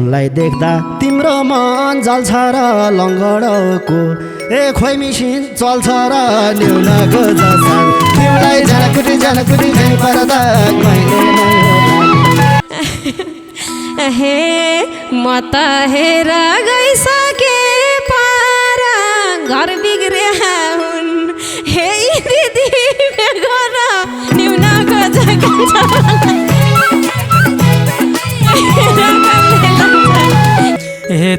तिमीलाई देख्दा तिम्रो मन जल्छ र लङ्गडको खोइ मिसिन चल्छ र न्युनको जसान तिमीलाई झनकुटी झनकुटी झै पर्दा कहिले हे म त हेर गइसके पारा घर बिग्रे हुन् हे दिदी गर न्युनको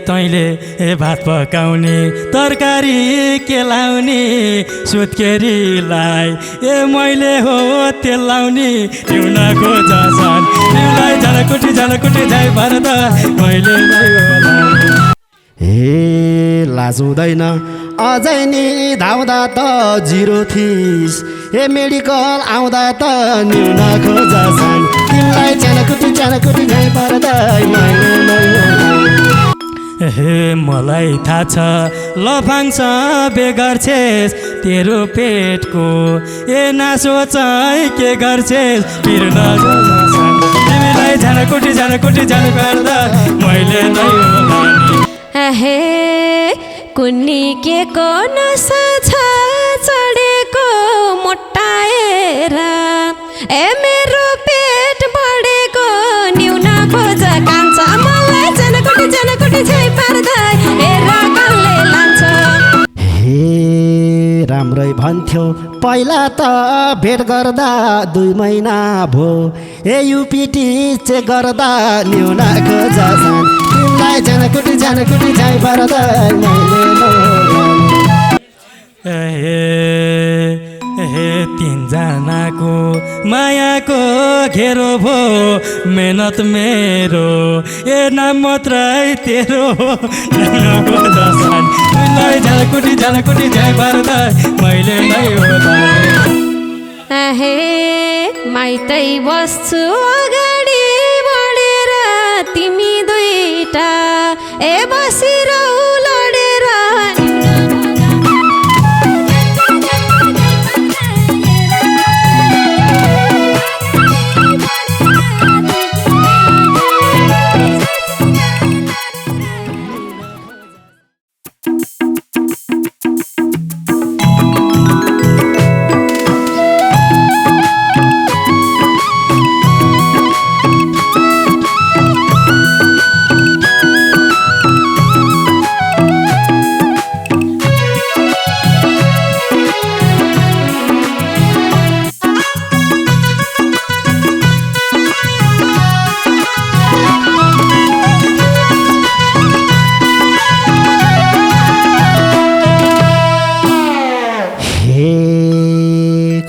तैँले भात पकाउने तरकारी केलाउने सुत्केरीलाई मैले हो तेल लाउने न्युनको जसान तिमीलाई झलकुटी झलकुटी झै पर्दा मैले नै होला लाज हुँदैन अझै नि धाउँदा त जिरो थिस मेडिकल आउँदा त न्युनको जसान तिमीलाई झलकुटी झलकुटी झै पर्दा मैले नै होला मलाई थाहा छ लफाङ्छ बेगर्छेस् तेरो पेटको नासोच के गर्छेस् पिर्न तिमीलाई झनकुटी झनकुटी झन पर्दा मैले नै होला हे कुन्नी के को नसा छ चढेको मोटाएर मेरो पेट बढेको न्युनको कान्छ मलाई झनकुटी झनकुटी झै पर्दा कल्ले लान्छ राम्रै भन्थ्यौ पहिला त भेट गर्दा 2 महिना भो युपिटी चेक गर्दा न्युनको जसान तिमीलाई झनकुटी झनकुटी झै पर्दा हे तीनजनाको मायाको घेरो भो मेहनत मेरो नाम मात्रै तेरो न्युनको जसान तिमीलाई झलकुटी झलकुटी झै पर्दा मैले नै होला हे माइतै बस्छु अगाडि बढेर तिमी दुईटा बसिरौ लडेर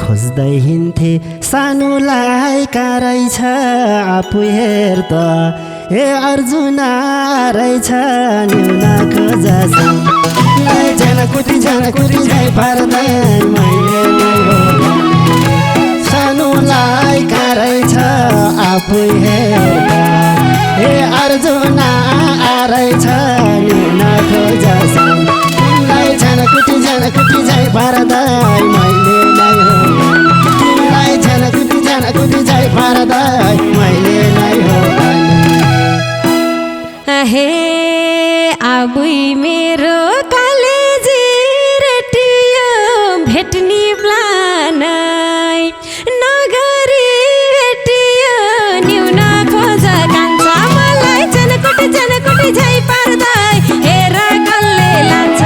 खोज्दै हिँड्थे सानोलाई कारै छ आफू हेर त अर्जुना रहेछ न्युनको जसान झनकुटी झनकुटी झै पर्दा मैले नै होला सानोलाई कारै छ आफू हेर त अर्जुना रहेछ न्युनको जसान तिमीलाई झनकुटी झनकुटी झै पर्दा मैले नै होला तिमीलाई झनकुटी झनकुटी झै पर्दा मैले नै होला हे आबुई मेरो कालेजी रेटियो भेट्नी प्लान नगरी भेटियो न्युनको कान्छ मलाई झनकुटी झनकुटी झै पर्दा हेर कल्ले लान्छ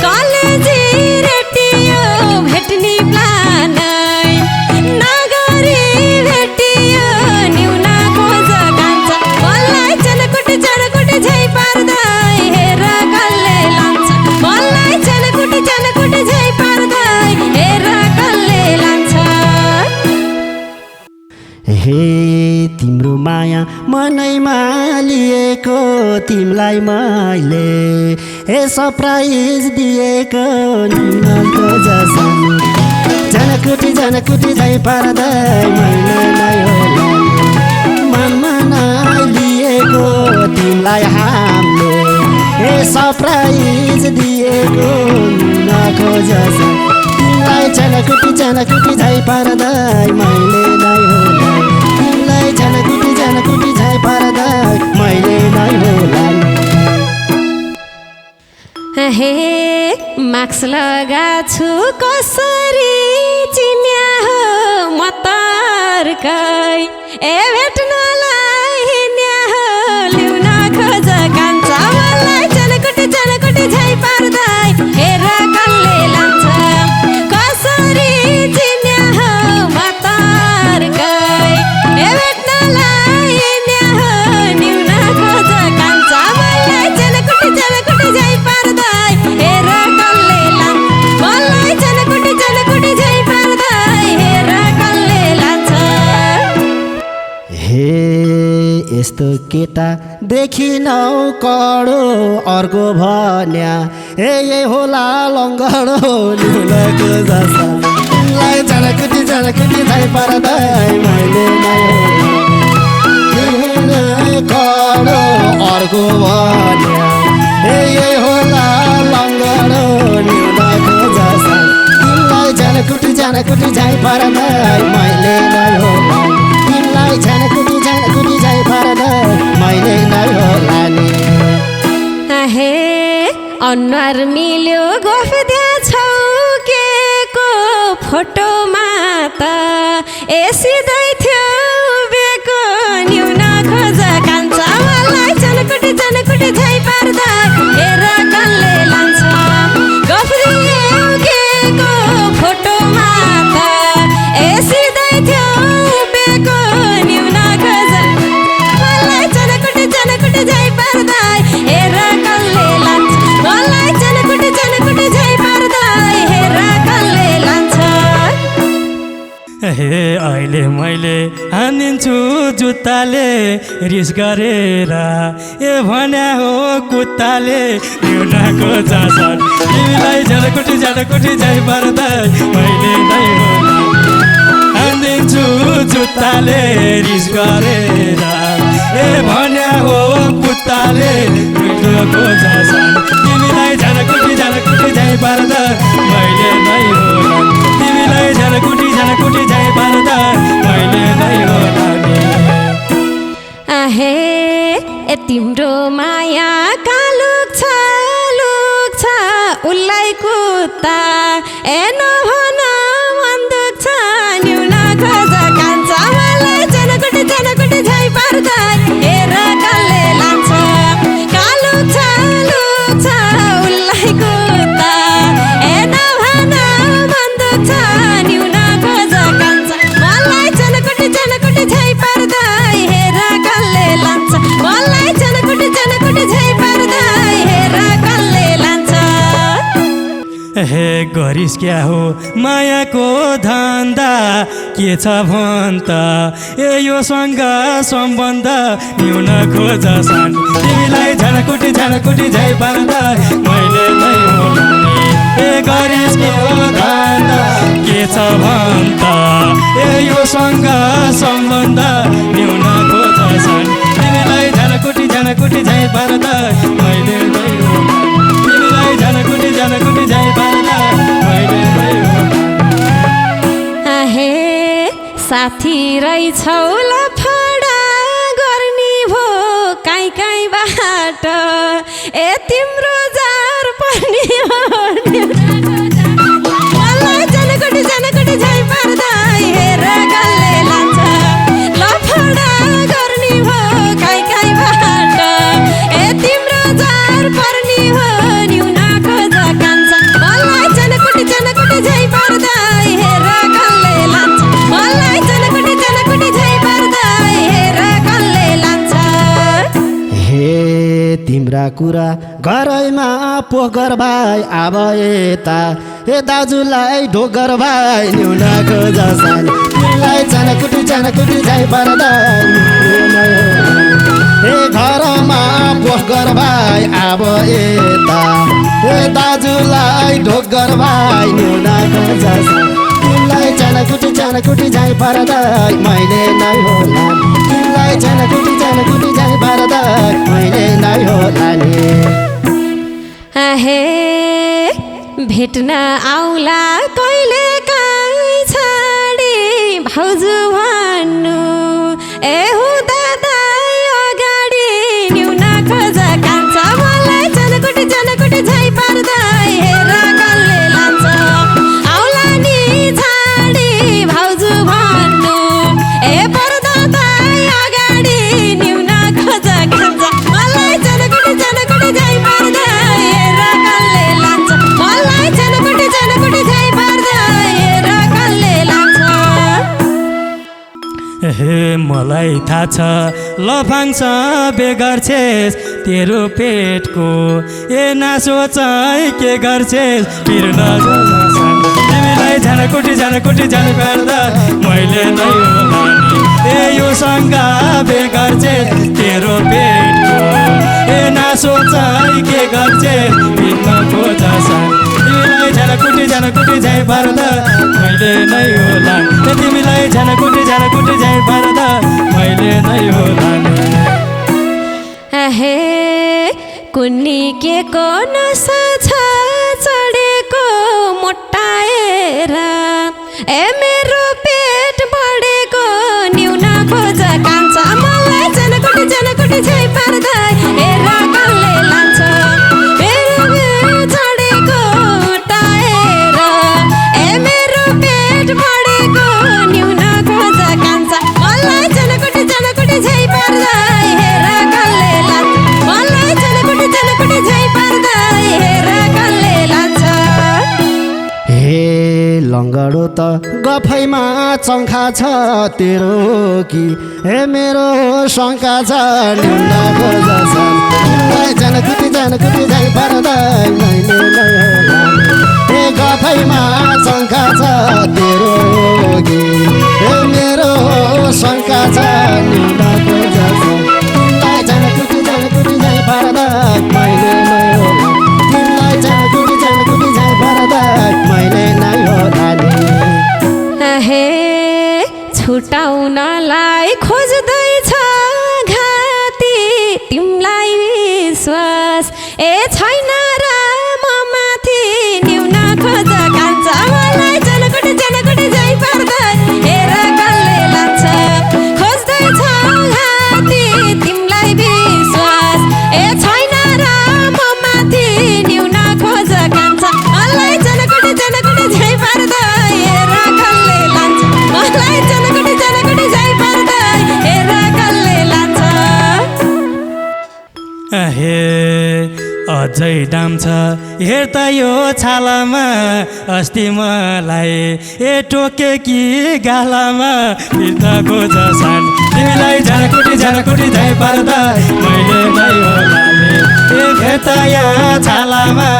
कालेजी रेटियो भेट्नी प्लान नगरी भेटियो न्युनको कान्छ मलाई झनकुटी झनकुटी झै पर्दा हेर कल्ले लान्छ मलाई झनकुटी झनकुटी झै पर्दा हेर कल्ले लान्छ तिम्रो माया मनैमा लिएको तिमीलाई मैले सरप्राइज दिएको न्युनको जसान झनकुटी झनकुटी झै पर्दा मैले नै होला मनमा लिएको तिमीलाई हामीले सरप्राइज दिएको न्युनको जसान तिमीलाई झनकुटी झनकुटी झै पर्दा मैले नै होला तिमीलाई झनकुटी झनकुटी झै पर्दा मैले नै होला हे मास्क लगाछु कसरी चिन्या हो म तर्कै ए भेट्नलाई हिँड्या हो ल्याउन खोज कान्छा मलाई चनकुटी झै पार्दै हेर कसले लान्छ कसरी चिन्या हो म तर्कै ए भेट्नलाई हिँड्या हो ल्याउन खोज कान्छा मलाई चनकुटी झै पार्दै हेर कसले लान्छ मलाई चनकुटी झै पार्दै हेर कसले लान्छ हे यस्तो केटा देखिनौ कडो अर्को भन्या ए होला लङ्गडो ल्याउनको जसा तिमीलाई झनकुटी झै पार्दै मैले कडो अर्को भन्या ए होला लङ्गडो ल्याउनको जसा तिमीलाई झनकुटी झै पार्दै मैले नै होला तिमीलाई झनकुटी झै पार्दै मैले नै होला नि हे अनुहार मिल्यो गोफिदिया छौ के को फोटोमा त ए सिधै थियो उभिएको न्यून खोज कान्छा मलाई चनकुटी झै पार्दै हेर कसले लान्छ गोफिदिया के को फोटोमा त ए सिधै थियो उभिएको न्यून खोज मलाई चनकुटी झै पार्दै हेर कसले लान्छ मलाई चनकुटी झै पार्दै हेर कसले लान्छ हे अहिले मैले हानिदिन्छु जुत्ताले रिस गरेर ए भन्या हो कुत्ताले ल्याउनको जसन तिमीलाई झनकुटी झै पार्दै मैले नै होला हानिदिन्छु जुत्ताले रिस गरेर ए भन्या हो कुत्ताले ल्याउनको जसन तिमीलाई झनकुटी झै पार्दै मैले नै होला तिमीलाई झनकुटी झै पार्दै मैले नै होला नि हे ए तिम्रो माया कालुक छ उसलाई कुत्ता ए नभन बन्दुक छ न्यून खोज कान्छा मलाई चनकुटी झै पार्दै हेर कसले लान्छ कालुक छ उसलाई कुत्ता ए नभन बन्दुक छ न्यून खोज कान्छा मलाई चनकुटी झै पार्दै हेर कसले लान्छ मलाई चनकुटी झै पार्दै हेर कसले लान्छ हे गरिस क्या हो मायाको धन्दा के छ भन्छ ए योसँग सम्बन्ध न्यून खोजछन् तिमीलाई झनकुटी झै पार्दै मैले नै होला नि ए गरिस क्या हो धन्दा के छ भन्छ ए योसँग सम्बन्ध न्यून खोजछन् तिमीलाई झनकुटी झै पार्दै मैले नै होला तिमीलाई झनकुटी झै पार्दै मैले नै होला हे साथी रहेछौ लफडा गर्ने भो काहीँ बाट ए तिम्रो जार पनि मलाई झनकुटी झै पार्दै हेर कसले लान्छ लफडा गर्ने भो काहीँ बाट ए तिम्रो जार पर्ने हो न्यून खोज कान्छा मलाई झनकुटी झै पार्दै हेर कसले लान्छ मलाई झनकुटी झै पार्दै हेर कसले लान्छ हे तिम्रा कुरा घरैमा पोकर भाइ अब यता ए दाजुलाई ढोकर भाइ न्यून खोजछन् तिमीलाई झनकुटी झै पार्दै ए घरमा पोकर भाइ अब यता ए दाजुलाई ढोकर भाइ न्यून खोजछन् तिमीलाई झनकुटी झै पार्दै मैले नै होला तिमीलाई झनकुटी झै पार्दै मैले नै होला नि हे भेट्न आउला कहिले काहीँ छाडी भाउजू भन्नु ए हुँदा दाइ अगाडि न्यून खोज कान्छा मलाई झनकुटी झै पार्दै मलाई थाहा छ लफाङ्छ बेगर्छेस तेरो पेटको ए नासोचाइ के गर्छेस पिर नगर्छन् तिमीलाई झानकुटी जानु पर्दा मैले नै होला नि ए यो सँगा बेगर्छेस तेरो पेटको ए नासोचाइ के गर्छेस पिर नगर्छन् तिमीलाई झानकुटी झै पर्दा मैले नै होला तिमीलाई झानकुटी झै पर्दा मैले नै होला हे कुन्नी के को नसा छ चढेको मोटाएर ए मेरो पेट बढेको न्यून खोज कान्छ मलाई झानकुटी झै पर्दा हेर कल्ले लान्छ मेरो चढेको मोटाएर ए मेरो पेट बढेको न्यून खोज कान्छ मलाई झानकुटी झै पर्दा हेर कल्ले लान्छ मलाई झानकुटी झै पर्दा हेर कल्ले लान्छ हे लङ्गडो त गफैमा चङ्खा छ तेरो कि हे मेरो शङ्का छ न्यून खोज छन् तिमीलाई झानकुटी झै पर्दा मैले नै होला हे गफैमा चङ्खा छ तेरो कि हे मेरो शङ्का छ न्यून खोज छन् तिमीलाई झानकुटी झै पर्दा मैले नै होला तिमीलाई झानकुटी झै पर्दा मैले नै होला हे छुटाउनलाई खोज्दैछ घाती तिमीलाई विश्वास ए छैन र म माथि न्यून खोज कान्छ मलाई झानकुटी झै पर्दा हेर कल्ले लान्छ खोज्दैछ घाती तिमीलाई विश्वास ए छैन र म माथि न्यून खोज कान्छ मलाई झानकुटी झै पर्दा हेर कल्ले लान्छ मलाई झानकुटी झै पर्दा हेर कल्ले लान्छ हे अझै दाम छ हेर त यो छालामा अस्ति मलाई ए टोके कि गालामा फिर्ता खोज्छन् तिमीलाई झानकुटी झै पर्दा मैले नै होला ए हेर त यहाँ छालामा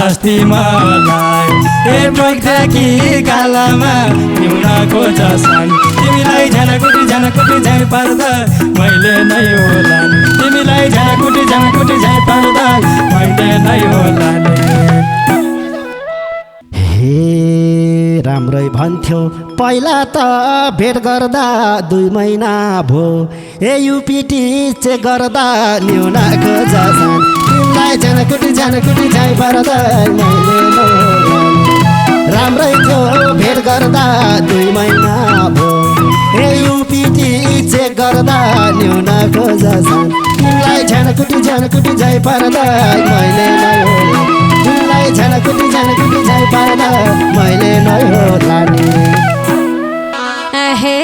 अस्ति मलाई ए टोके कि गालामा न्यून खोज्छन् तिमीलाई झानकुटी झै पर्दा मैले नै होला तिमीलाई झानकुटी झै पर्दा मैले नै होला हे राम्रै भन्थ्यौ पहिला त भेट गर्दा 2 महिना भो ए युपिटी चेक गर्दा न्यून खोज छन् तिमीलाई झानकुटी झै पर्दा मैले नै होला राम्रै थियो भेट गर्दा 2 महिना भो ए युपिटी चेक गर्दा न्यून खोज छन् तिमीलाई झानकुटी झै पर्दा मैले नै होला तिमीलाई झानकुटी झै पर्दा मैले नै होला हे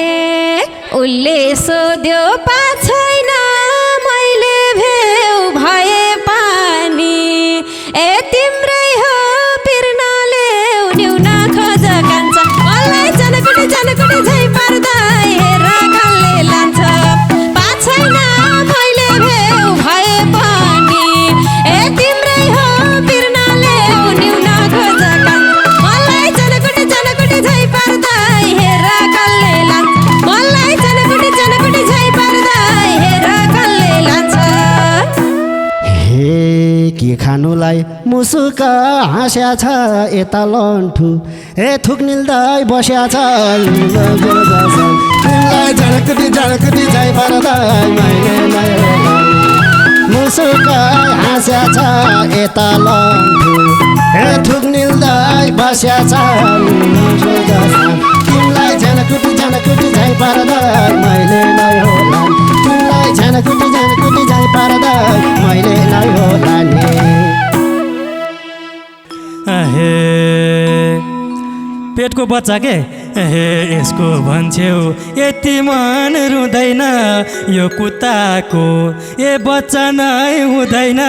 उल्ले सोध्यो पाछैन मैले भेउ भए पानी ए तिम्रै हो पिर्नाले न्यून खोज कान्छ मलाई झानकुटी झै पर्दा हेर कल्ले लान्छ पाछैन मैले भेउ भए पानी ए तिम्रै हो पिर्नाले न्यून खोज कान्छ मलाई झानकुटी झै पर्दा हेर कल्ले लान्छ मलाई झानकुटी झै पर्दा हेर कल्ले लान्छ हे के खानुलाई मुसुक हाँस्या छ यता लन्ठु हे थुक निल्दै बस्या छ तिमीलाई झानकुटी झै पर्दा मैले नै होला मुसुक हाँस्या छ यता लन्ठु हे थुक निल्दै बस्या छ तिमीलाई झानकुटी झै पर्दा मैले नै होला तिमीलाई झानकुटी झै पर्दा मैले नै होला हे पेटको बच्चा के हे यसको भन्छौ यति मन रुँदैन यो कुत्ताको ए बच्चा नै हुँदैन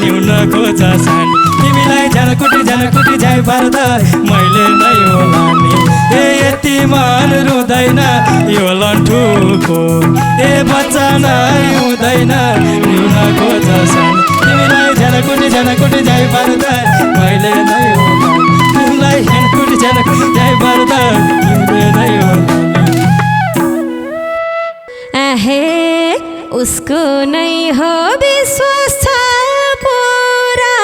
न्यून खोज सान तिमीलाई झनकुटी झै पार्दा मैले नै होला नि ए यति मन रुँदैन यो लन्ठुको ए बच्चा नै हुँदैन न्यून खोज सान तिमीलाई झनकुटी झै पार्दा मैले नै होला तिमीलाई झनकुटी झै पार्दा मैले नै होला हे उसको नै हो विश्वास छ पुरा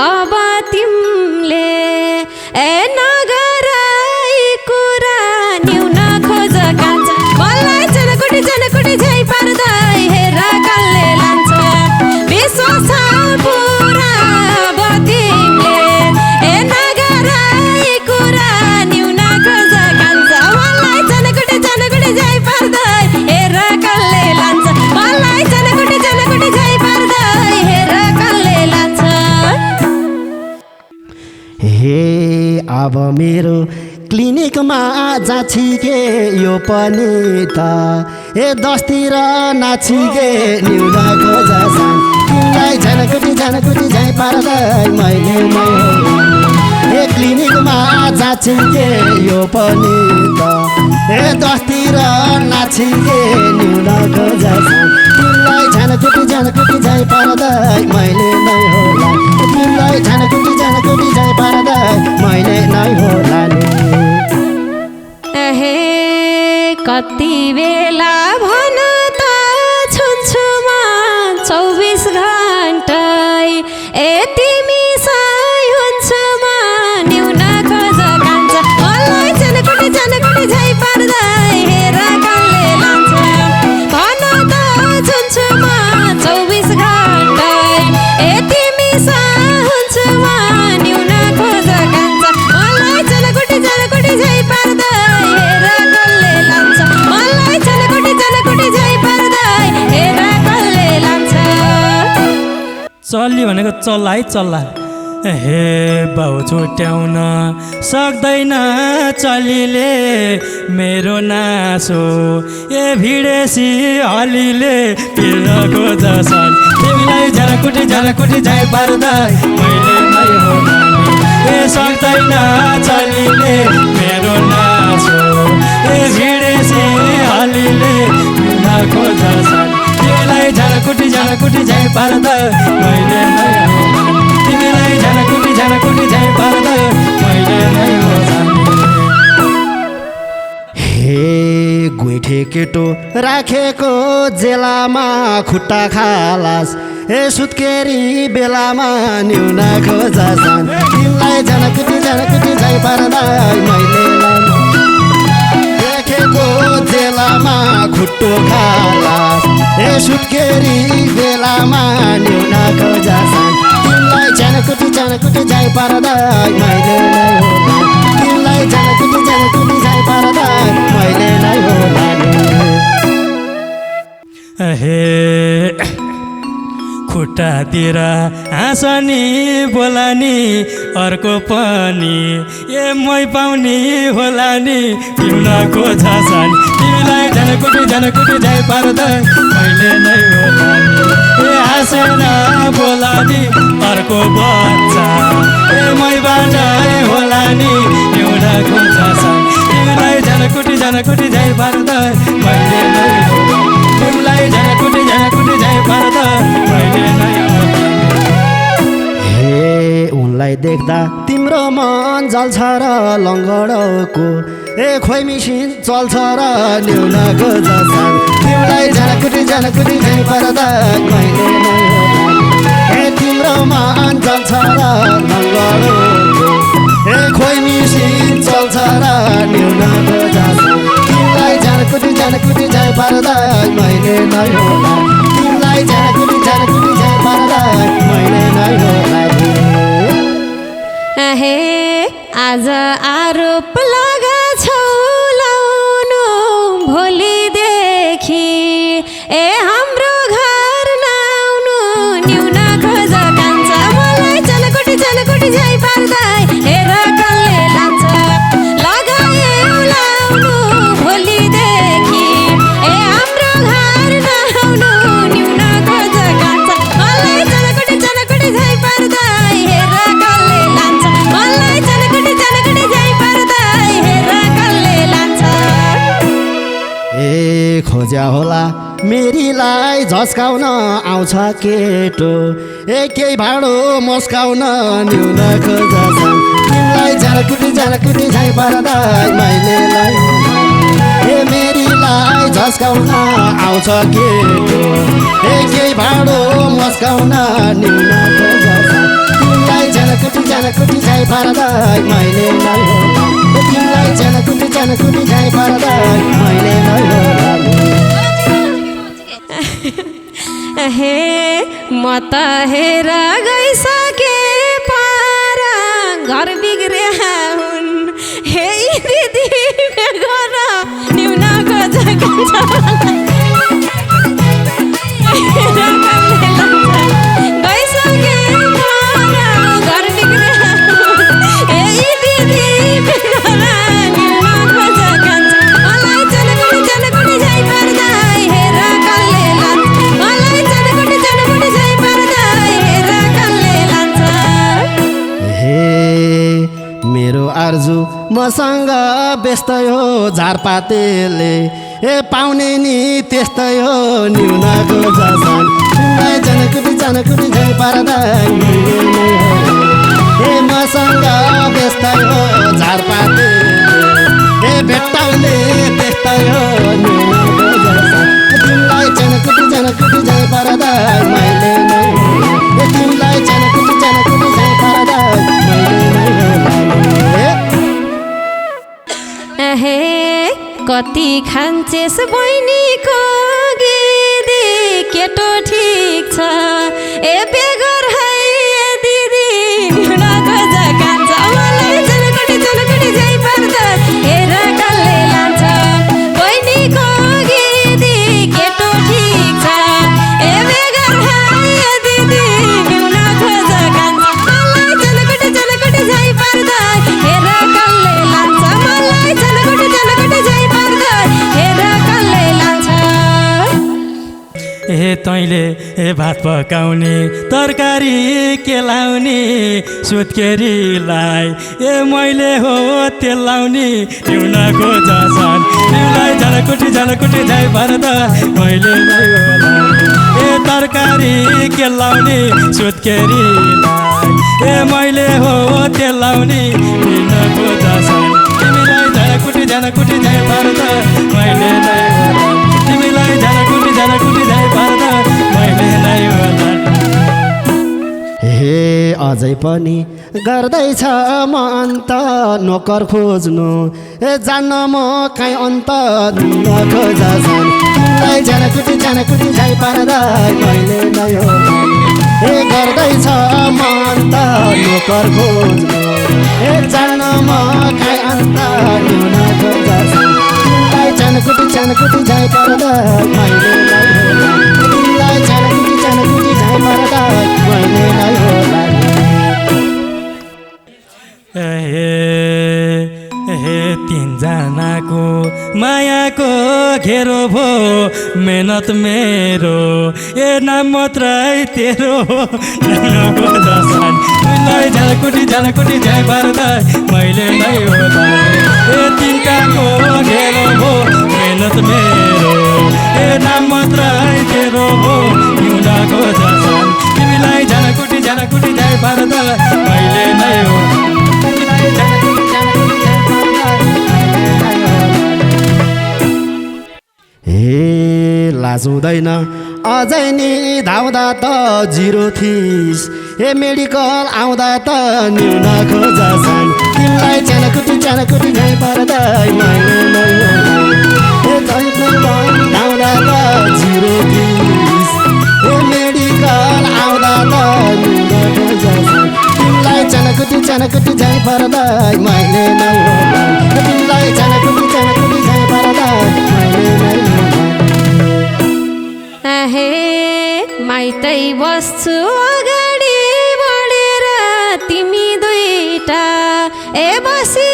अब तिमीले ए नगर कुरा न्यून खोज कान्छ मलाई झनकुटी झै पार्दै हेर कसले लान्छ विश्वास छ पुरा अब तिमीले ए नगर कुरा न्यून खोज कान्छ मलाई झनकुटी झै पार्दै हेर कसले लान्छ मलाई झनकुटी झै पार्दै हेर कसले लान्छ हे अब मेरो क्लिनिकमा जाछिके यो पनि त ए दसतिर नाचिके न्यून खोज सान तिमीलाई झनकुटी झै पार्दै मैले नै होला ए क्लिनिकमा जाछिके यो पनि त ए दसतिर नाचिके न्यून खोज सान तिमीलाई झनकुटी झै पार्दै मैले नै होला तिमीलाई झनकुटी झै पार्दै मैले नै होला नि हे कति बेला भन त छुन्छु म 24 घन्टै ए तिमी सही हुन्छु म न्यून खोज कान्छ मलाई झनकुटी झै पार्दै हेर कसले लान्छ भन त छुन्छु म 24 घन्टै ए तिमी सही हुन्छु म न्यून खोज कान्छ मलाई झनकुटी झै पार्दै हेर कसले लान्छ मलाई झनकुटी झै पार्दै हेर कसले लान्छ चल्ली भनेको चल्ला है चल्ला हे बाउ छुट्याउन सक्दैन चलीले मेरो नासो ए भिडेसी हलीले पिर्न खोज सान तिमीलाई झनकुटी झै पार्दा मैले नै होला ए सक्दैन चलीले मेरो नासो ए भिडेसी हलीले पिर्न खोज सान तिमीलाई झनकुटी झै पार्दा मैले नै होला तिमीलाई झनकुटी झै पार्दा मैले नै होला हे गुइठे केटो राखेको जेलामा खुट्टा खालास ए सुत्केरी बेलामा न्यून खोज सान तिमीलाई झनकुटी झै पार्दा मैले राखेको जेलामा खुट्टो खालास ए सुत्केरी बेलामा न्यून खोज सान तिमीलाई झनकुटी झै पार्दा मैले नै होला तिमीलाई झनकुटी झै पार्दा मैले नै होला हे खुट्टातिर हाँसनी बोलानी अर्को पनि ए मै पाउने होला नि पिउन खोज सान तिमीलाई झनकुटी झै पार्दा मैले नै होला नि ए हाँसेन बोलानी अर्को बच्चा ए मैबाट होला नि पिउन खोज सान तिमीलाई झनकुटी झै पार्दा मैले नै होला तिमीलाई झनकुटी झै पार्दा मैले नै होला हे उनलाई देख्दा तिम्रो मन जल्छ र लङ्गडको ए खोइ मिसिन चल्छ र न्यून खोज सान तिमीलाई झनकुटी झै पार्दा मैले नै होला ए तिम्रो मन जल्छ र लङ्गडको ए खोइ मिसिन चल्छ र न्यून खोज सान तिमीलाई झनकुटी झै पार्दा मैले नै होला तिमीलाई झनकुटी झै पार्दा मैले नै होला हे आज आरोप लगाछौ लाउनु भोलिदेखि ए हाम्रो घर नआउनु न्यून खोज कान्छ मलाई झनकुटी झै पार्दै हेर कसले लान्छ लगाए मेरीलाई झस्काउन आउँछ केटो केही भाडो मस्काउन न्यून खोज्छन् तिमीलाई झलकुटी झै पर्दा मैले मेरीलाई झस्काउन आउँछ केटो केही भाडो मस्काउन न्यून खोज्छन् तिमीलाई झलकुटी झै पर्दा मैले तिमीलाई झलकुटी झै पर्दा मैले हे म त हेर गइसके पारा घर बिग्रे हुन् हे दिदी बेगर न्यून खोजेको गइसके पारा घर बिग्रे हे दिदी बेगर न्यून खोजेको मलाई झलकुटी झै पर्दा हेर कल्ले लान्छ मलाई झलकुटी झै पर्दा हेर कल्ले लान्छ मेरो आर्जु मसँग व्यस्त हो झारपातेले पाउने नि त्यस्तै हो न्यून खोज्छन् तिमीलाई झलकुटी झै पर्दा मसँग व्यस्त हो झारपातेले भेट्टाउने त्यस्तै हो न्यून खोज्छन् तिमीलाई झलकुटी झै पर्दा मैले तिमीलाई झलकुटी झै पर्दा हे कति खान्छेस बहिनीको गिदी केटो ठिक छ बेगर है दिदी न्यून खोजा कान्छ मलाई झलकुटी झै पर्दा हेर कल्ले लान्छ बहिनीको गिदी केटो ठिक छ बेगर है दिदी न्यून खोजा कान्छ मलाई झलकुटी झै पर्दा हेर कल्ले लान्छ मलाई झलकुटी झै पर्दा हेर कल्ले लान्छ तैँले भात पकाउने तरकारी केलाउने सुत्केरीलाई मैले हो तेल लाउने न्यून खोज्छन् तिमीलाई झलकुटी झै पर्दा मैले नै होला तरकारी केलाउने सुत्केरीलाई मैले हो तेल लाउने न्यून खोज्छन् तिमीलाई झलकुटी झै पर्दा मैले नै होला तिमीलाई झलकुटी झै पर्दा मैले नै होला अझै पनि गर्दैछ म अन्त नोकर खोज्नु जान्न म काहीँ अन्त नखोज्छन् तिमीलाई झलकुटी झै पर्दा मैले नै होला गर्दैछ म अन्त नोकर खोज्नु जान्न म काहीँ अन्त नखोज्छन् तिमीलाई झलकुटी झै पर्दा मैले नै होला तिमीलाई झलकुटी झै पर्दा मैले नै होला तिनजनाको मायाको घेरो भो मेहनत मेरो नाम मात्रै तेरो खोज्छन् तिमीलाई झलकुटी झै पर्दा मैले नै होला तिनकाको घेरो भो मेहनत मेरो नाम मात्रै तेरो हो न्यून खोज्छन् तिमीलाई झलकुटी झै पर्दा मैले नै होला लाज हुँदैन अझै नि धाउँदा त जिरो थिस मेडिकल आउँदा त न्यून खोज्छन् तिमीलाई झलकुटी झै पर्दा मैले नै धाउँदा त जिरो थिस मेडिकल आउँदा त न्यून खोज्छन् तिमीलाई झलकुटी झै पर्दा मैले नै होला तिमीलाई झलकुटी झै पर्दा मैले नै हे माइतै बस्छु अगाडि बढेर तिमी दुईटा बसी